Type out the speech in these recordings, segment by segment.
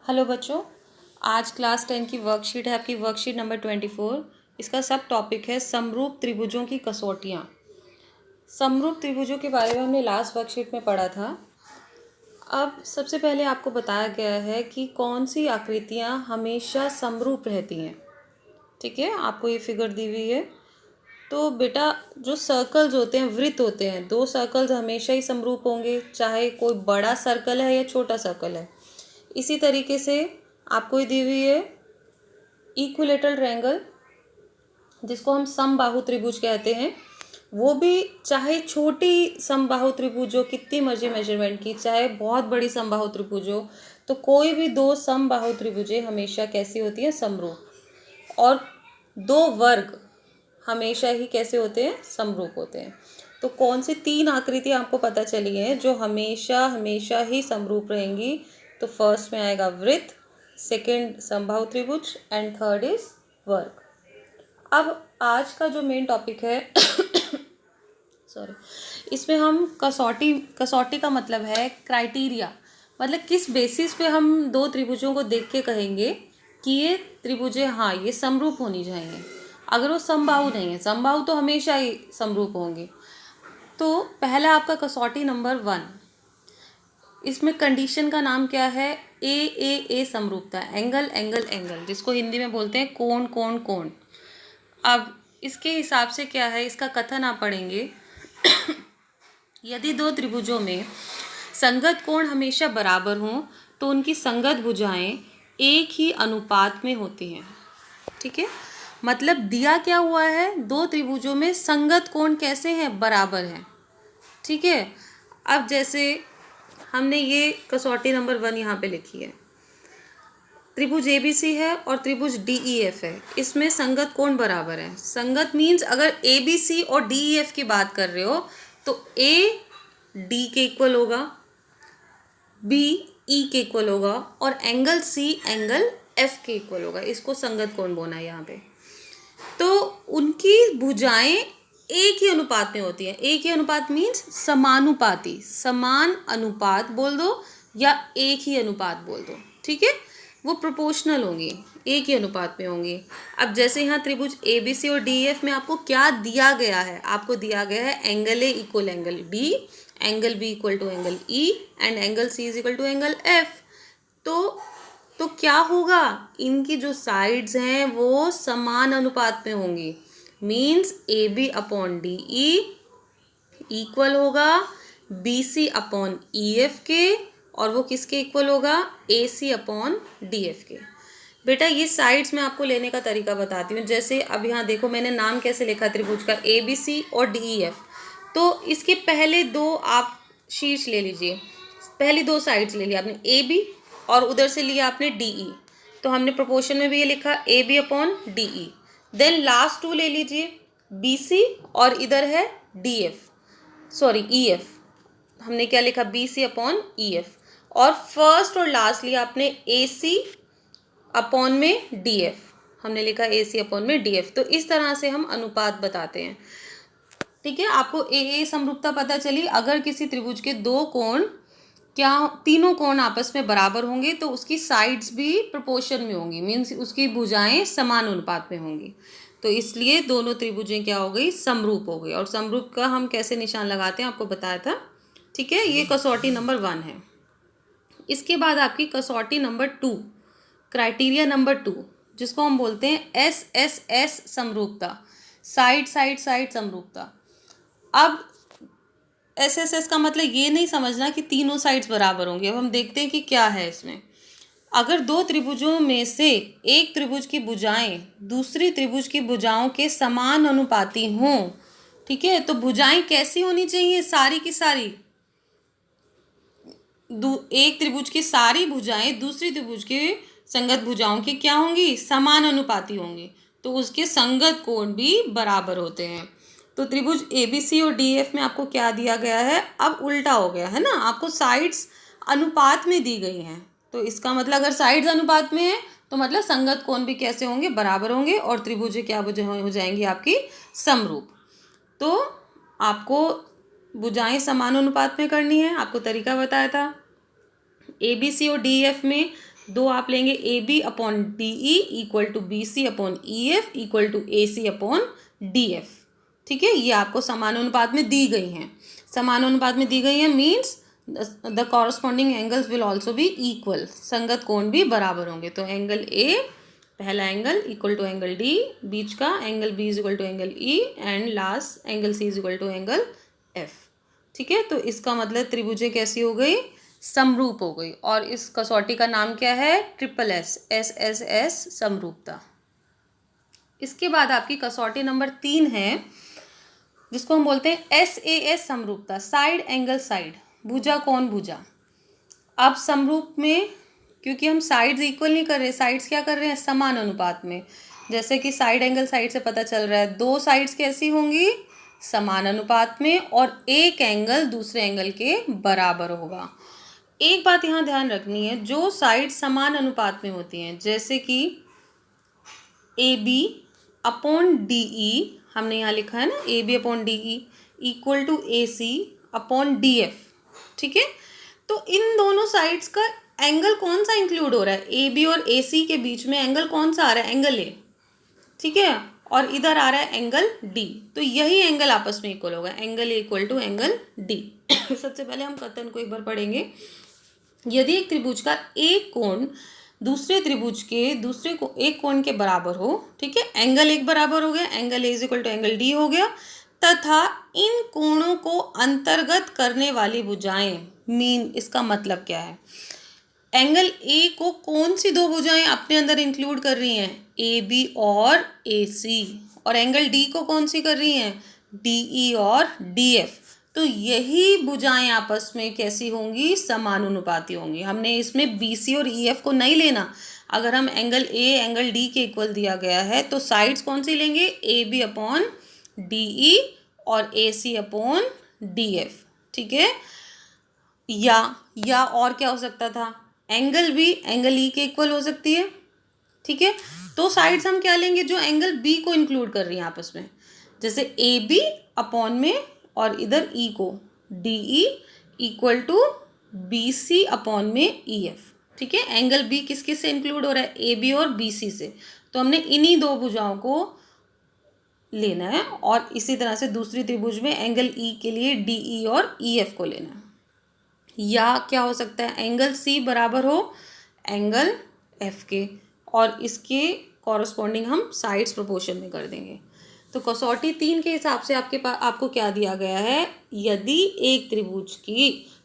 Hello बच्चों, आज class 10 की वर्कशीट है आपकी वर्कशीट नंबर 24। इसका सब टॉपिक है समरूप त्रिभुजों की कसौटियाँ। समरूप त्रिभुजों के बारे में हमने लास्ट वर्कशीट में पढ़ा था। अब सबसे पहले आपको बताया गया है कि कौन सी आकृतियाँ हमेशा समरूप रहती हैं। ठीक है, आपको ये फिगर दी हुई है। तो बेटा, जो सर्कल्स होते हैं, वृत्त होते हैं, दो सर्कल्स हमेशा ही समरूप होंगे, चाहे कोई बड़ा सर्कल है या छोटा सर्कल है। इसी तरीके से आपको ये दी हुई है इक्विलेटरल ट्रायंगल, जिसको हम समबाहु त्रिभुज कहते हैं। वो भी चाहे छोटी समबाहु त्रिभुज हो, कितनी मर्जी मेजरमेंट की, चाहे बहुत बड़ी समबाहु त्रिभुज हो, तो कोई भी दो समबाहु त्रिभुजें हमेशा कैसी होती हैं? समरूप। और दो वर्ग हमेशा ही कैसे होते हैं? समरूप होते हैं। तो कौन सी तीन आकृतियाँ आपको पता चली हैं जो हमेशा हमेशा ही समरूप रहेंगी? तो फर्स्ट में आएगा वृत्त, सेकंड समबाहु त्रिभुज एंड थर्ड इज वर्ग। अब आज का जो मेन टॉपिक है सॉरी, इसमें हम कसौटी का मतलब है क्राइटेरिया, मतलब किस बेसिस पे हम दो त्रिभुजों को देख के कहेंगे कि ये त्रिभुजें हाँ ये समरूप होनी चाहिए। अगर वो समबाहु नहीं है, समबाहु तो हमेशा ही समरूप होंगे। तो पहला आपका कसौटी नंबर 1, इसमें कंडीशन का नाम क्या है? ए समरूपता, एंगल एंगल एंगल, जिसको हिंदी में बोलते हैं कोण कोण कोण। अब इसके हिसाब से क्या है, इसका कथन आप पढ़ेंगे यदि दो त्रिभुजों में संगत कोण हमेशा बराबर हों तो उनकी संगत भुजाएं एक ही अनुपात में होती हैं। ठीक है, मतलब दिया क्या हुआ है, दो त्रिभुजों में संगत कोण कैसे हैं? बराबर हैं। ठीक है, अब जैसे हमने ये कसौटी नंबर 1 यहाँ पे लिखी है, त्रिभुज ABC है और त्रिभुज DEF है, इसमें संगत कोण बराबर है। संगत मीन्स अगर ABC और DEF की बात कर रहे हो तो A D के इक्वल होगा, B E के इक्वल होगा और एंगल C एंगल F के इक्वल होगा। इसको संगत कोण बोलना है यहाँ पे। तो उनकी भुजाएं एक ही अनुपात में होती है। एक ही अनुपात मीन्स समानुपाती, समान अनुपात बोल दो या एक ही अनुपात बोल दो। ठीक है, वो प्रोपोर्शनल होंगी, एक ही अनुपात में होंगी। अब जैसे यहाँ त्रिभुज ABC और DEF में आपको क्या दिया गया है? आपको दिया गया है angle A equal angle D, angle B equal to angle E and angle C is equal to angle F। तो क्या होगा? इनकी जो साइड्स हैं वो समान अनुपात में होंगी। Means AB upon DE equal होगा BC अपॉन EF के, और वो किसके इक्वल होगा? AC अपॉन DF के। बेटा ये साइड्स मैं आपको लेने का तरीका बताती हूँ। जैसे अब यहाँ देखो, मैंने नाम कैसे लिखा त्रिभुज का, ABC और DEF। तो इसके पहले दो आप शीर्ष ले लीजिए, पहली दो साइड्स ले लिया आपने AB और उधर से लिया आपने DE। तो हमने प्रोपोर्शन में भी ये लिखा AB upon DE। Then last two ले लीजिए BC और इधर है EF। हमने क्या लिखा? BC upon EF। और फर्स्ट और लास्ट लिया आपने AC अपॉन में DF, हमने लिखा AC अपॉन में DF। तो इस तरह से हम अनुपात बताते हैं। ठीक है, आपको ए समरूपता पता चली। अगर किसी त्रिभुज के दो कोण, क्या तीनों कोण आपस में बराबर होंगे तो उसकी साइड्स भी प्रोपोर्शन में होंगी, मीन्स उसकी भुजाएं समान अनुपात में होंगी। तो इसलिए दोनों त्रिभुजें क्या हो गई? समरूप हो गई। और समरूप का हम कैसे निशान लगाते हैं आपको बताया था। ठीक है, ये कसौटी नंबर 1 है। इसके बाद आपकी कसौटी नंबर 2, क्राइटेरिया नंबर 2, जिसको हम बोलते हैं SSS समरूपता, साइड साइड साइड समरूपता। अब SSS का मतलब ये नहीं समझना कि तीनों साइड्स बराबर होंगी। अब हम देखते हैं कि क्या है इसमें। अगर दो त्रिभुजों में से एक त्रिभुज की भुजाएं दूसरी त्रिभुज की भुजाओं के समान अनुपाती हों, ठीक है, तो भुजाएं कैसी होनी चाहिए? सारी की सारी, एक त्रिभुज की सारी भुजाएं दूसरी त्रिभुज के संगत भुजाओं की क्या होंगी? समान अनुपाती होंगी। तो उसके संगत कोण भी बराबर होते हैं। तो त्रिभुज ABC और DF में आपको क्या दिया गया है? अब उल्टा हो गया है ना, आपको साइड्स अनुपात में दी गई हैं। तो इसका मतलब अगर साइड्स अनुपात में है तो मतलब संगत कोण भी कैसे होंगे? बराबर होंगे। और त्रिभुजें क्या हो जाएंगी? आपकी समरूप। तो आपको भुजाएं समान अनुपात में करनी है, आपको तरीका बताया था। ABC और DEF में दो आप लेंगे A B upon D E equal to B C upon E F equal to A C upon D F. ठीक है, ये आपको समानुपात में दी गई हैं। समानुपात में दी गई हैं means the corresponding angles will also be equal, संगत कोण भी बराबर होंगे। तो एंगल ए, पहला angle equal to angle D, बीच का angle B is equal to angle E, and last angle C is equal to angle F. ठीक है, तो इसका मतलब त्रिभुजें कैसी हो गई, समरूप हो गई। और इस कसौटी का नाम क्या है, triple S, S S S समरूपता। इसके बाद आपकी कसौटी नंबर 3 है जिसको हम बोलते हैं एस ए एस समरूपता, साइड एंगल साइड, भुजा कोण भुजा। अब समरूप में क्योंकि हम साइड्स इक्वल नहीं कर रहे, साइड्स क्या कर रहे हैं, समान अनुपात में। जैसे कि साइड एंगल साइड से पता चल रहा है, दो साइड्स कैसी होंगी, समान अनुपात में, और एक एंगल दूसरे एंगल के बराबर होगा। एक बात यहाँ ध्यान रखनी है, जो साइड समान अनुपात में होती हैं, जैसे कि A B upon D E, हमने यहाँ लिखा है ना A B upon D E equal to A C upon D F. ठीक है, तो इन दोनों साइड्स का एंगल कौन सा इंक्लूड हो रहा है, ए बी और ए सी के बीच में एंगल कौन सा आ रहा है, एंगल ए। ठीक है, और इधर आ रहा है एंगल डी, तो यही एंगल आपस में इक्वल होगा, angle A equal to angle D. सबसे पहले हम कथन को एक बार पढ़ेंगे। यदि एक त्रिभुज का एक कोण दूसरे त्रिभुज के दूसरे को एक कोण के बराबर हो, ठीक है, एंगल एक बराबर हो गया, angle A is equal to angle D हो गया, तथा इन कोणों को अंतर्गत करने वाली भुजाएं, मीन इसका मतलब क्या है, एंगल ए को कौन सी दो भुजाएं अपने अंदर इंक्लूड कर रही हैं, ए बी और ए सी, और एंगल डी को कौन सी कर रही हैं, डी ई और डी एफ। तो यही भुजाएं आपस में कैसी होंगी, समानुपाती होंगी। हमने इसमें बी सी और ई एफ को नहीं लेना। अगर हम एंगल ए एंगल डी के इक्वल दिया गया है तो साइड्स कौन सी लेंगे, A B upon D E और A C upon D F. ठीक है, या और क्या हो सकता था, एंगल बी एंगल ई के इक्वल हो सकती है। ठीक है, तो साइड्स हम क्या लेंगे, जो एंगल बी को इंक्लूड कर रही हैं आपस में, जैसे ए बी अपॉन में और इधर ई को D E equal to B C upon में ई एफ। ठीक है, एंगल बी किस किस से इंक्लूड हो रहा है, ए बी और बी सी से, तो हमने इन्हीं दो भुजाओं को लेना है। और इसी तरह से दूसरी त्रिभुज में एंगल ई के लिए डी ई और ई एफ को लेना है। या क्या हो सकता है, एंगल सी बराबर हो एंगल एफ के, और इसके कॉरस्पॉन्डिंग हम साइड्स प्रोपोर्शन में कर देंगे। तो कसौटी 3 के हिसाब से आपके पास आपको क्या दिया गया है, यदि एक त्रिभुज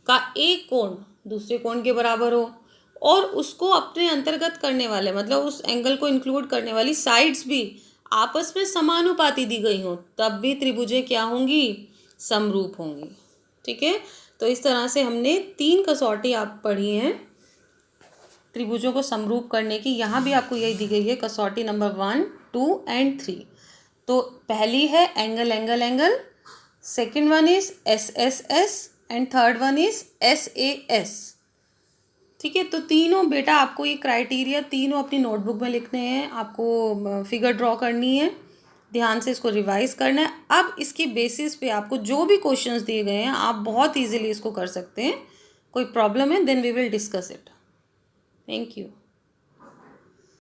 का एक कोण दूसरे कोण के बराबर हो और उसको अपने अंतर्गत करने वाले, मतलब उस एंगल को इंक्लूड करने वाली साइड्स भी आपस में समानुपाती दी गई हों, तब भी त्रिभुजें क्या होंगी, समरूप होंगी। ठीक है, तो इस तरह से हमने 3 कसौटी आप पढ़ी हैं त्रिभुजों को समरूप करने की। यहाँ भी आपको यही दी गई है, कसौटी नंबर 1, 2 एंड 3। तो पहली है angle angle angle, second one is S S S, and third one is S A S. ठीक है, तो तीनों बेटा आपको ये क्राइटेरिया तीनों अपनी नोटबुक में लिखने हैं, आपको फिगर ड्रॉ करनी है, ध्यान से इसको रिवाइज करना है। अब इसके बेसिस पे आपको जो भी क्वेश्चंस दिए गए हैं आप बहुत इजीली इसको कर सकते हैं। कोई प्रॉब्लम है then we will discuss it. Thank you.